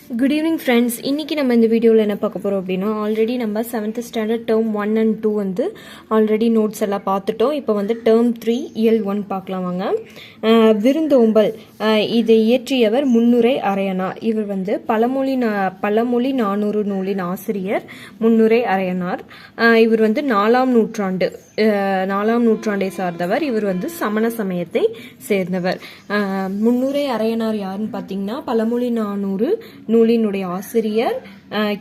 Good evening friends. இன்னைக்கு நம்ம இந்த வீடியோல என்ன பார்க்க போறோம் அப்படினா ஆல்ரெடி நம்ம 7th ஸ்டாண்டர்ட் டர்ம் 1 and 2 வந்து ஆல்ரெடி நோட்ஸ் எல்லாம் பார்த்துட்டோம். இப்போ வந்து டர்ம் 3 இயல் 1 பார்க்கலாம் வாங்க. விருந்தோம்பல் இதை இயற்றியவர் முன்னுரை அரையனார். இவர் வந்து பழமொழி 400 நூலின் ஆசிரியர் முன்னுரை அரையனார். இவர் வந்து 4ஆம் நூற்றாண்டை சார்ந்தவர். இவர் வந்து சமண சமயத்தை சேர்ந்தவர். முன்னுரை அரையனார் யாருன்னு பார்த்தீங்கன்னா பழமொழி 400 நூலினுடைய ஆசிரியர்,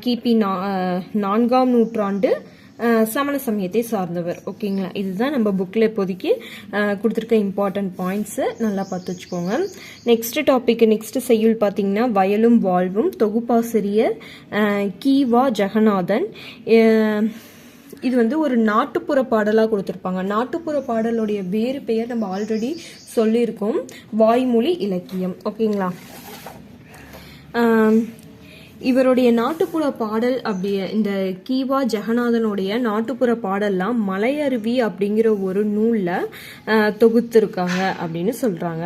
கிபி 4ஆம் நூற்றாண்டு, சமண சமயத்தை சார்ந்தவர். ஓகேங்களா, இதுதான் நம்ம புக்ல இப்போதைக்கு கொடுத்துருக்க இம்பார்ட்டன்ட் பாயிண்ட்ஸ். நல்லா பார்த்து வச்சுக்கோங்க. நெக்ஸ்ட் செய்யுள் பார்த்தீங்கன்னா வயலும் வாழ்வும். தொகுப்பாசிரியர் கி.வா. ஜெகநாதன். இது வந்து ஒரு நாட்டுப்புற பாடலாக கொடுத்துருப்பாங்க. நாட்டுப்புற பாடலுடைய வேறு பெயர் நம்ம ஆல்ரெடி சொல்லியிருக்கோம், வாய்மொழி இலக்கியம். ஓகேங்களா, இவருடைய நாட்டுப்புற பாடல் இந்த கி.வா. ஜெகநாதனுடைய நாட்டுப்புற பாடல்லாம் மலையருவி அப்படிங்கிற ஒரு நூலில் தொகுத்திருக்காங்க அப்படின்னு சொல்கிறாங்க.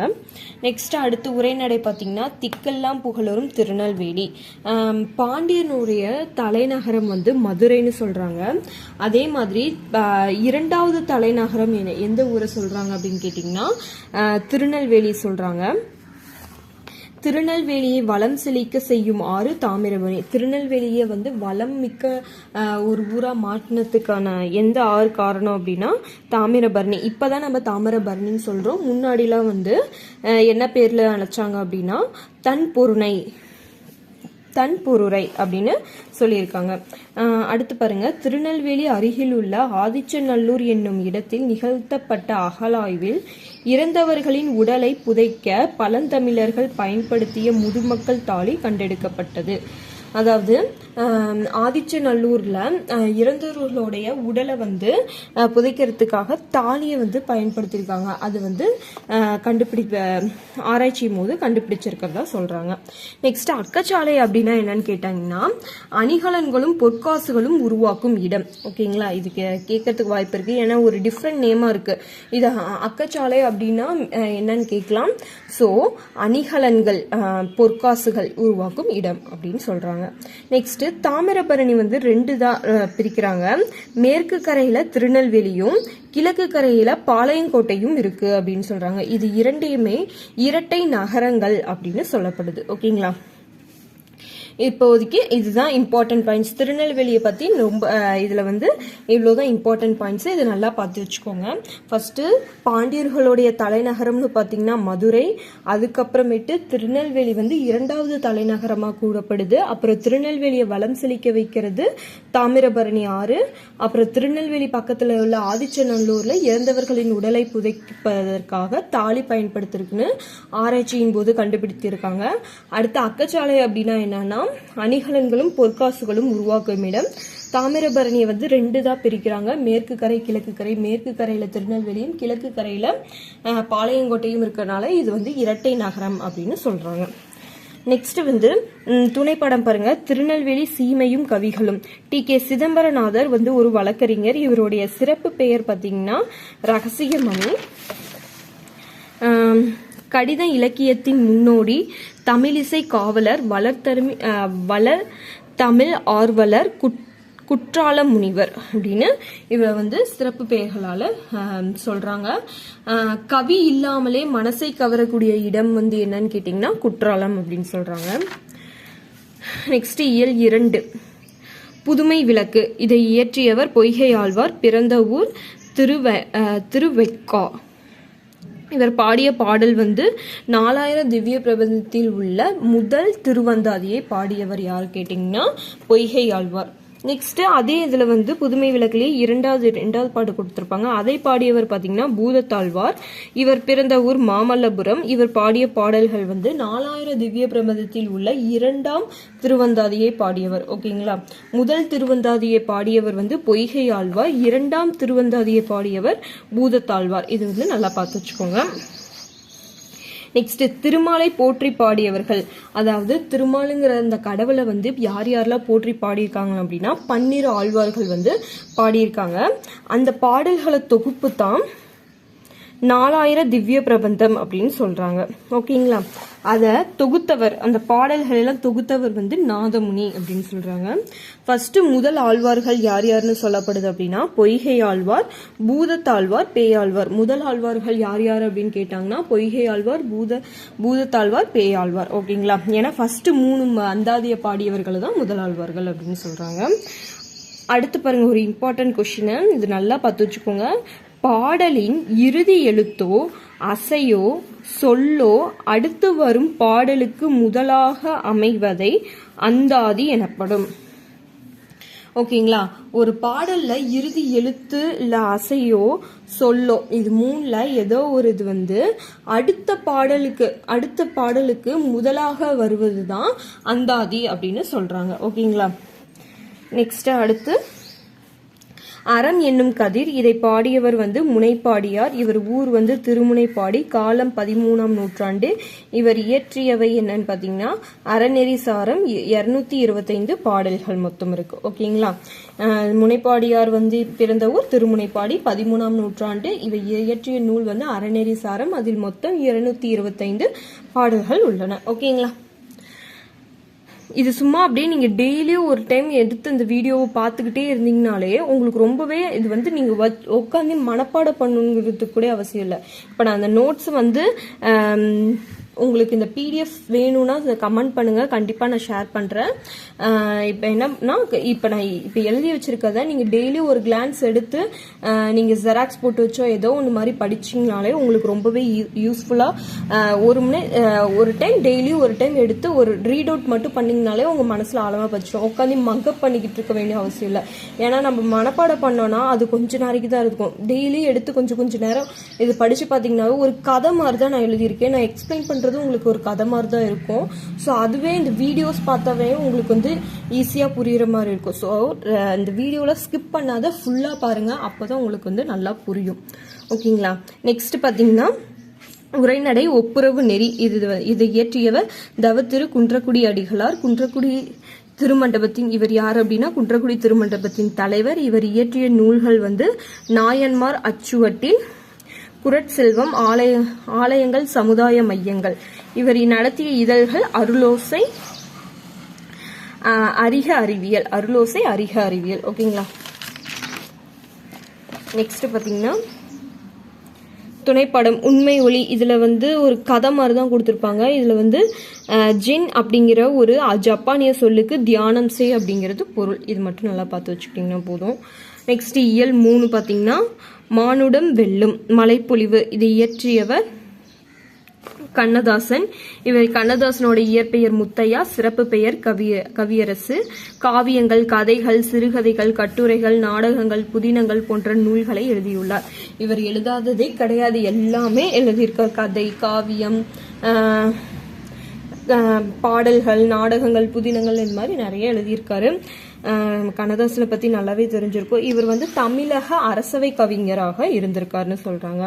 நெக்ஸ்ட் அடுத்து உரைநடை பார்த்தீங்கன்னா திக்கெல்லாம் புகழரும் திருநெல்வேலி. பாண்டியனுடைய தலைநகரம் வந்து மதுரைன்னு சொல்கிறாங்க. அதே மாதிரி 2வது தலைநகரம் எந்த ஊரை சொல்கிறாங்க அப்படின்னு கேட்டிங்கன்னா திருநெல்வேலி சொல்கிறாங்க. திருநெல்வேலியை வளம் செழிக்க செய்யும் ஆறு தாமிரபரணி. திருநெல்வேலியை வந்து வளம் மிக்க ஒரு ஊரா மாற்றினதுக்கான எந்த ஆறு காரணம் அப்படின்னா தாமிரபரணி. இப்பதான் நம்ம தாமிரபரணின்னு சொல்றோம். முன்னாடிலாம் வந்து என்ன பேர்ல அழைச்சாங்க அப்படின்னா தன்பொருரை அப்படின்னு சொல்லியிருக்காங்க. அடுத்து பாருங்க, திருநெல்வேலி அருகில் உள்ள ஆதிச்சநல்லூர் என்னும் இடத்தில் நிகழ்த்தப்பட்ட அகழாய்வில் இறந்தவர்களின் உடலை புதைக்க பழந்தமிழர்கள் பயன்படுத்திய முதுமக்கள் தாலி கண்டெடுக்கப்பட்டது. அதாவது ஆதிச்சநல்லூர்ல இறந்தவர்களுடைய உடலை வந்து புதைக்கிறதுக்காக தாலியை வந்து பயன்படுத்தியிருக்காங்க. அது வந்து ஆராய்ச்சியும் போது கண்டுபிடிச்சிருக்கிறதா சொல்றாங்க. நெக்ஸ்ட் அக்கச்சாலை அப்படின்னா என்னன்னு கேட்டாங்கன்னா அணிகலன்களும் பொற்காசுகளும் உருவாக்கும் இடம். ஓகேங்களா, இது கேட்கறதுக்கு வாய்ப்பு இருக்கு, ஏன்னா ஒரு டிஃப்ரெண்ட் நேமா இருக்கு. இது அக்கச்சாலை அப்படின்னா என்னன்னு கேட்கலாம். ஸோ அணிகலன்கள், பொற்காசுகள் உருவாக்கும் இடம் அப்படின்னு சொல்றாங்க. நெக்ஸ்ட் தாமிரபரணி வந்து 2 தான் பிரிக்கிறாங்க. மேற்கு கரையில திருநெல்வேலியும் கிழக்கு கரையில பாளையங்கோட்டையும் இருக்கு அப்படின்னு சொல்றாங்க. இது இரண்டையுமே இரட்டை நகரங்கள் அப்படின்னு சொல்லப்படுது. ஓகேங்களா, இப்போதைக்கு இதுதான் இம்பார்ட்டன்ட் பாயிண்ட்ஸ். திருநெல்வேலியை பத்தி ரொம்ப இதுல வந்து இவ்வளவுதான் இம்பார்ட்டன்ட் பாயிண்ட்ஸ். இது நல்லா பார்த்து வச்சுக்கோங்க. ஃபர்ஸ்ட் பாண்டியர்களுடைய தலைநகரம்னு பாத்தீங்கன்னா மதுரை. அதுக்கப்புறமேட்டு திருநெல்வேலி வந்து 2வது தலைநகரமா கூறப்படுது. அப்புறம் திருநெல்வேலியை வளம் செழிக்க வைக்கிறது தாமிரபரணி ஆறு. அப்புறம் திருநெல்வேலி பக்கத்துல உள்ள ஆதிச்சநல்லூர்ல இறந்தவர்களின் உடலை புதைப்பதற்காக தாலி பயன்படுத்திருக்குன்னு ஆராய்ச்சியின் போது கண்டுபிடித்திருக்காங்க. அடுத்து அக்கச்சாலை அப்படின்னா என்னன்னா அணிகலன்களும் பொற்காசுகளும் உருவாக்கும் இடம். தாமிரபரணியை வந்து 2 தான் பிரிக்கிறாங்க, மேற்கு கரை கிழக்கு கரை. மேற்கு கரையில திருநெல்வேலியும் கிழக்கு கரையில பாளையங்கோட்டையும் இருக்கிறனால இது வந்து இரட்டை நகரம் அப்படின்னு சொல்றாங்க. நெக்ஸ்ட் வந்து துணைப்படம் பாருங்க, திருநெல்வேலி சீமையும் கவிகளும். டி.கே. சிதம்பரநாதர் வந்து ஒரு வழக்கறிஞர். இவருடைய சிறப்பு பெயர் பார்த்தீங்கன்னா ரகசியமணி. கடித இலக்கியத்தின் முன்னோடி, தமிழிசை காவலர், வளர் தமிழ் ஆர்வலர், குற்றால முனிவர் அப்படின்னு இவரை வந்து சிறப்பு பெயர்களால சொல்றாங்க. கவி இல்லாமலே மனசை கவரக்கூடிய இடம் வந்து என்னன்னு கேட்டீங்கன்னா குற்றாலம் அப்படின்னு சொல்றாங்க. நெக்ஸ்ட் இயல் 2 புதுமை விளக்கு. இதை இயற்றியவர் பொய்கை ஆழ்வார். பிறந்த ஊர் திருவெக்கா. இவர் பாடிய பாடல் வந்து 4000 திவ்ய பிரபந்தத்தில் உள்ள முதல் திருவந்தாதியை பாடியவர் யார் கேட்டீங்கன்னா பொய்கை ஆழ்வார். நெக்ஸ்ட் அதே இதுல வந்து புதுமை விளக்கிலேயே 2வது பாட்டு கொடுத்திருப்பாங்க. அதை பாடியவர் பாத்தீங்கன்னா பூதத்தாழ்வார். இவர் பிறந்த ஊர் மாமல்லபுரம். இவர் பாடிய பாடல்கள் வந்து 4000 திவ்ய பிரபந்தத்தில் உள்ள 2ஆம் திருவந்தாதியை பாடியவர். ஓகேங்களா, முதல் திருவந்தாதியை பாடியவர் வந்து பொய்கை ஆழ்வார். 2ஆம் திருவந்தாதியை பாடியவர் பூதத்தாழ்வார். இது வந்து நல்லா பார்த்து வச்சுக்கோங்க. நெக்ஸ்ட் திருமாலை போற்றி பாடியவர்கள். அதாவது திருமாலுங்கிற அந்த கடவுளை வந்து யாரெல்லாம் போற்றி பாடியிருக்காங்க அப்படின்னா 12 ஆழ்வார்கள் வந்து பாடியிருக்காங்க. அந்த பாடல்களை தொகுப்பு தான் 4000 திவ்ய பிரபந்தம் அப்படின்னு சொல்றாங்க. ஓகேங்களா, அதை தொகுத்தவர், அந்த பாடல்கள் எல்லாம் தொகுத்தவர் வந்து நாதமுனி அப்படின்னு சொல்றாங்க. ஃபர்ஸ்ட் முதல் ஆழ்வார்கள் யார் யாருன்னு சொல்லப்படுது அப்படின்னா பொய்கை ஆழ்வார், பூதத்தாழ்வார், பேயாழ்வார். முதல் ஆழ்வார்கள் யார் யார் அப்படின்னு கேட்டாங்கன்னா பொய்கை ஆழ்வார், பூதத்தாழ்வார், பேயாழ்வார். ஓகேங்களா, ஏன்னா ஃபர்ஸ்ட் 3 அந்தாதிய பாடியவர்கள் தான் முதல் ஆழ்வார்கள் அப்படின்னு சொல்றாங்க. அடுத்து பாருங்க, ஒரு இம்பார்ட்டன்ட் கொஸ்டின், இது நல்லா பார்த்து வச்சுக்கோங்க. பாடலின் இறுதி எழுத்தோ அசையோ சொல்லோ அடுத்து வரும் பாடலுக்கு முதலாக அமைவதை அந்தாதி எனப்படும். ஓகேங்களா, ஒரு பாடல்ல இறுதி எழுத்து இல்ல அசையோ சொல்லோ இது 3ல ஏதோ ஒரு இது வந்து அடுத்த பாடலுக்கு முதலாக வருவதுதான் அந்தாதி அப்படின்னு சொல்றாங்க. ஓகேங்களா, நெக்ஸ்ட் அடுத்து அறம் என்னும் கதிர். இதை பாடியவர் வந்து முனைப்பாடியார். இவர் ஊர் வந்து திருமுனைப்பாடி. காலம் 13ஆம் நூற்றாண்டு. இவர் இயற்றியவை என்னன்னு பாத்தீங்கன்னா அறநெறி சாரம் 225 பாடல்கள் மொத்தம் இருக்கு. ஓகேங்களா, முனைப்பாடியார் வந்து பிறந்த ஊர் திருமுனைப்பாடி, 13ஆம் நூற்றாண்டு. இவர் இயற்றிய நூல் வந்து அறநெறி சாரம். அதில் மொத்தம் 225 பாடல்கள் உள்ளன. ஓகேங்களா, இது சும்மா அப்படியே நீங்க டெய்லியும் ஒரு டைம் எடுத்து இந்த வீடியோவை பார்த்துக்கிட்டே இருந்தீங்கனாலே உங்களுக்கு ரொம்பவே இது வந்து நீங்க உட்காந்து மனப்பாடம் பண்ணுங்கிறதுக்கு கூட அவசியம் இல்லை. இப்ப நான் அந்த நோட்ஸ் வந்து உங்களுக்கு இந்த பிடிஎஃப் வேணும்னா கமெண்ட் பண்ணுங்க, கண்டிப்பா நான் ஷேர் பண்றேன். இப்போ என்னன்னா நான் எழுதி வச்சிருக்கத நீங்க டெய்லி ஒரு கிளான்ஸ் எடுத்து நீங்க ஜெராக்ஸ் போட்டு வச்சோ ஏதோ ஒன்று மாதிரி படிச்சிங்கனாலே உங்களுக்கு ரொம்பவே யூஸ்ஃபுல்லா ஒரு டைம் டெய்லி ஒரு டைம் எடுத்து ஒரு ரீட் அவுட் மட்டும் பண்ணீங்கனாலே உங்க மனசுல ஆழமா பதிச்சிடும். உட்காந்து மக்கப் பண்ணிக்கிட்டு இருக்க வேண்டிய அவசியம் இல்லை. ஏன்னா நம்ம மனப்பாடம் பண்ணோம்னா அது கொஞ்ச நாளைக்கு தான் இருக்கும். டெய்லி எடுத்து கொஞ்ச நேரம் இது படிச்சு பாத்தீங்கன்னாவே ஒரு கதை மாதிரி தான் நான் எழுதியிருக்கேன். நான் எக்ஸ்பிளைன் பண்றது உங்களுக்கு ஒரு கதை மாதிரி தான் இருக்கும். ஸோ அதுவே இந்த வீடியோஸ் பார்த்தாவே உங்களுக்கு வந்து ஈஸியா புரியுற மாதிரி இருக்கும். ஸோ இந்த வீடியோல ஸ்கிப் பண்ணாத ஃபுல்லா பாருங்க, அப்பதான் உங்களுக்கு வந்து நல்லா புரியும். ஓகேங்களா, நெக்ஸ்ட் பாத்தீங்கன்னா உரைநடை ஒப்புரவு நெறி. இது இயற்றியவர் தவத்திரு குன்றக்குடி அடிகளார். குன்றக்குடி திருமண்டபத்தின் இவர் யார் அப்படின்னா குன்றக்குடி திருமண்டபத்தின் தலைவர். இவர் இயற்றிய நூல்கள் வந்து நாயன்மார் அச்சுவட்டில், குரட்செல்வம், ஆலயங்கள், சமுதாய மையங்கள். இவர் நடத்திய இதழ்கள் அருளோசை, அறிக அறிவியல். அருளோசை, அறிக அறிவியல். ஓகேங்களா, நெக்ஸ்ட் பாத்தீங்கன்னா துணைப்படம் உண்மை ஒளி. இதுல வந்து ஒரு கதை மாதிரி தான் கொடுத்துருப்பாங்க. இதுல வந்து ஜின் அப்படிங்கிற ஒரு ஜப்பானிய சொல்லுக்கு தியானம் செய் அப்படிங்கிறது பொருள். இது மட்டும் நல்லா பார்த்து வச்சுக்கிட்டீங்கன்னா போதும். நெக்ஸ்ட் இயல் 3 பாத்தீங்கன்னா மானுடம் வெல்லும், மலைப்பொழிவு. இது இயற்றியவர் கண்ணதாசன். இவர் கண்ணதாசனோட இயற்பெயர் முத்தையா, சிறப்பு பெயர் கவியரசு. காவியங்கள், கதைகள், சிறுகதைகள், கட்டுரைகள், நாடகங்கள், புதினங்கள் போன்ற நூல்களை எழுதியுள்ளார். இவர் எழுதாததே கிடையாது, எல்லாமே எழுதியிருக்கார். கதை, காவியம், பாடல்கள், நாடகங்கள், புதினங்கள், இந்த மாதிரி நிறைய எழுதியிருக்காரு. கண்ணதாசனை பத்தி நல்லாவே தெரிஞ்சிருக்கும். இவர் வந்து தமிழக அரசவை கவிஞராக இருந்திருக்காருன்னு சொல்றாங்க.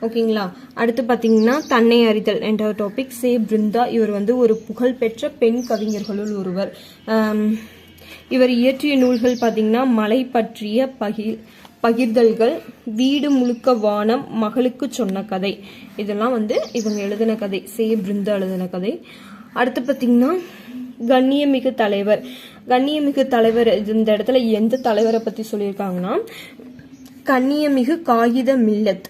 ஓகேங்களா, அடுத்து பாத்தீங்கன்னா தன்னை அறிதல் என்ற டாபிக். சே பிருந்தா. இவர் வந்து ஒரு புகழ்பெற்ற பெண் கவிஞர்களுள் ஒருவர். இவர் இயற்றிய நூல்கள் பாத்தீங்கன்னா மலை பற்றிய பகிர்தல்கள், வீடு முழுக்க வானம், மகளுக்கு சொன்ன கதை. இதெல்லாம் வந்து இவங்க எழுதின கதை, சே பிருந்தா எழுதின கதை. அடுத்து பாத்தீங்கன்னா கண்ணியமிகு தலைவர். கண்ணியமிகு தலைவர் இந்த இடத்துல எந்த தலைவரை பத்தி சொல்லியிருக்காங்கன்னா கண்ணியமிகு காகித மில்லத்,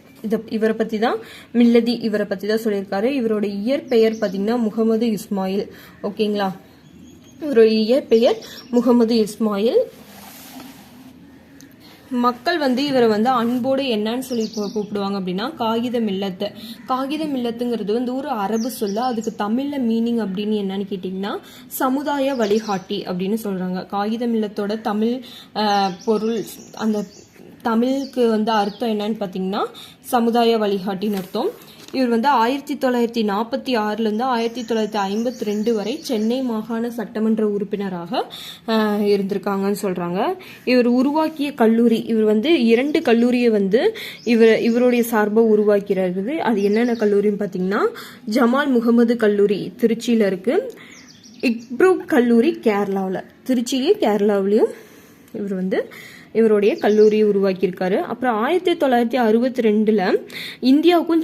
இவரை பத்தி தான் மில்லதி, இவரை பத்தி தான் சொல்லியிருக்காரு. இவரோட இயற்பெயர் பாத்தீங்கன்னா முகமது இஸ்மாயில். ஓகேங்களா, இவரோட இயற்பெயர் முகமது இஸ்மாயில். மக்கள் வந்து இவரை வந்து அன்போடு என்னன்னு சொல்லி கூப்பிடுவாங்க அப்படின்னா காகித மில்லத்து. காகித மில்லத்துங்கிறது வந்து ஒரு அரபு சொல்ல. அதுக்கு தமிழ்ல மீனிங் அப்படின்னு என்னன்னு கேட்டீங்கன்னா சமுதாய வழிகாட்டி அப்படின்னு சொல்றாங்க. காகித மில்லத்தோட தமிழ் பொருள், அந்த தமிழுக்கு வந்து அர்த்தம் என்னன்னு பாத்தீங்கன்னா சமுதாய வழிகாட்டின்னு அர்த்தம். இவர் வந்து 1946 இருந்து 1952 வரை சென்னை மாகாண சட்டமன்ற உறுப்பினராக இருந்திருக்காங்கன்னு சொல்றாங்க. இவர் உருவாக்கிய கல்லூரி, இவர் வந்து 2 கல்லூரியை வந்து இவருடைய சார்பா உருவாக்கிறது. அது என்னென்ன கல்லூரின்னு பாத்தீங்கன்னா ஜமால் முகமது கல்லூரி திருச்சியில இருக்கு, இக்ப்ரூ கல்லூரி கேரளாவில், திருச்சியிலையும் கேரளாவிலையும் இவர் வந்து இவருடைய கல்லூரியை உருவாக்கியிருக்காரு. அப்புறம் 1962 இந்தியாவுக்கும்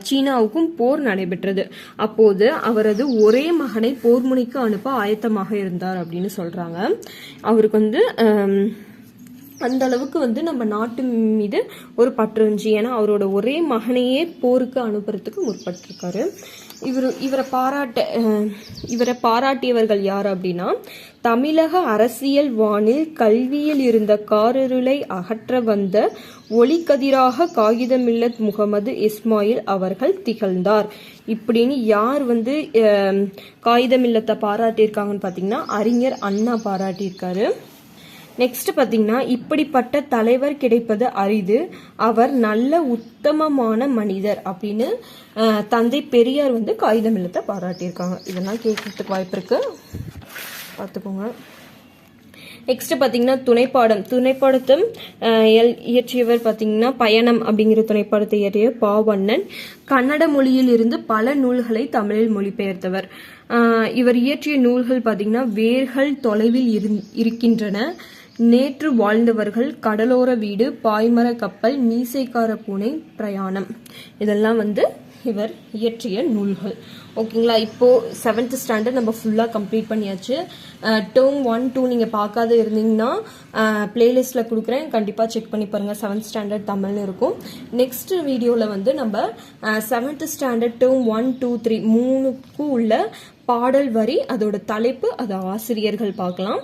சீனாவுக்கும் போர் நடைபெற்றது. அப்போது அவரது ஒரே மகனை போர் முனைக்கு அனுப்ப ஆயத்தமாக இருந்தார் அப்படின்னு சொல்றாங்க. அவருக்கு வந்து அந்த அளவுக்கு வந்து நம்ம நாட்டு மீது ஒரு பற்று இருந்துச்சு. ஏன்னா அவரோட ஒரே மகனையே போருக்கு அனுப்புறதுக்கு முற்பட்டிருக்காரு. இவரை பாராட்டியவர்கள் யார் அப்படின்னா, தமிழக அரசியல் வானில் கல்வியில் இருந்த காரிருளை அகற்ற வந்த ஒளிக்கதிராக காகிதமில்லத் முகமது இஸ்மாயில் அவர்கள் திகழ்ந்தார். இப்படின்னு யார் வந்து காகிதமில்லத்தை பாராட்டியிருக்காங்கன்னு பார்த்தீங்கன்னா, அறிஞர் அண்ணா பாராட்டியிருக்காரு. நெக்ஸ்ட் பார்த்தீங்கன்னா, இப்படிப்பட்ட தலைவர் கிடைப்பது அரிது, அவர் நல்ல உத்தமமான மனிதர் அப்படின்னு தந்தை பெரியார் வந்து காகிதமில்லத்தை பாராட்டியிருக்காங்க. இதெல்லாம் கேட்கறதுக்கு வாய்ப்பு இருக்கு, பார்த்துக்கோங்க. நெக்ஸ்ட் பார்த்தீங்கன்னா, துணைப்பாடத்தை இயற்றியவர் பார்த்தீங்கன்னா பயணம் அப்படிங்கிற துணைப்பாடத்தை இயற்றிய பாவண்ணன். கன்னட மொழியில் இருந்து பல நூல்களை தமிழில் மொழிபெயர்த்தவர். இவர் இயற்றிய நூல்கள் பார்த்தீங்கன்னா, வேர்கள் தொலைவில் இருக்கின்றன, நேற்று வாழ்ந்தவர்கள், கடலோர வீடு, பாய்மர கப்பல், மீசைக்கார பூனை, பிரயாணம். இதெல்லாம் வந்து இவர் இயற்றிய நூல்கள். ஓகேங்களா, இப்போ 7th ஸ்டாண்டர்ட் நம்ம ஃபுல்லாக கம்ப்ளீட் பண்ணியாச்சு. டேர்ம் 1, 2 நீங்கள் பார்க்காத இருந்தீங்கன்னா பிளேலிஸ்ட்டில் கொடுக்குறேன், கண்டிப்பாக செக் பண்ணி பாருங்கள். 7th ஸ்டாண்டர்ட் தமிழ்னு இருக்கும். நெக்ஸ்ட் வீடியோவில் வந்து நம்ம 7th ஸ்டாண்டர்ட் டேர்ம் 1, 2, 3 3க்கும் உள்ள பாடல் வரி, அதோட தலைப்பு, அது ஆசிரியர்கள் பார்க்கலாம்.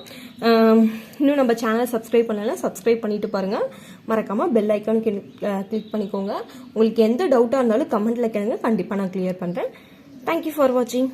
இன்னும் நம்ம சேனலை சப்ஸ்கிரைப் பண்ணலாம், சப்ஸ்கிரைப் பண்ணிட்டு பாருங்கள். மறக்காமல் பெல் ஐக்கான் கிளிக் பண்ணிக்கோங்க. உங்களுக்கு எந்த டவுட்டாக இருந்தாலும் கமெண்ட்டில் கேளுங்க, கண்டிப்பாக நான் கிளியர் பண்ணுறேன். தேங்க்யூ ஃபார் வாட்சிங்.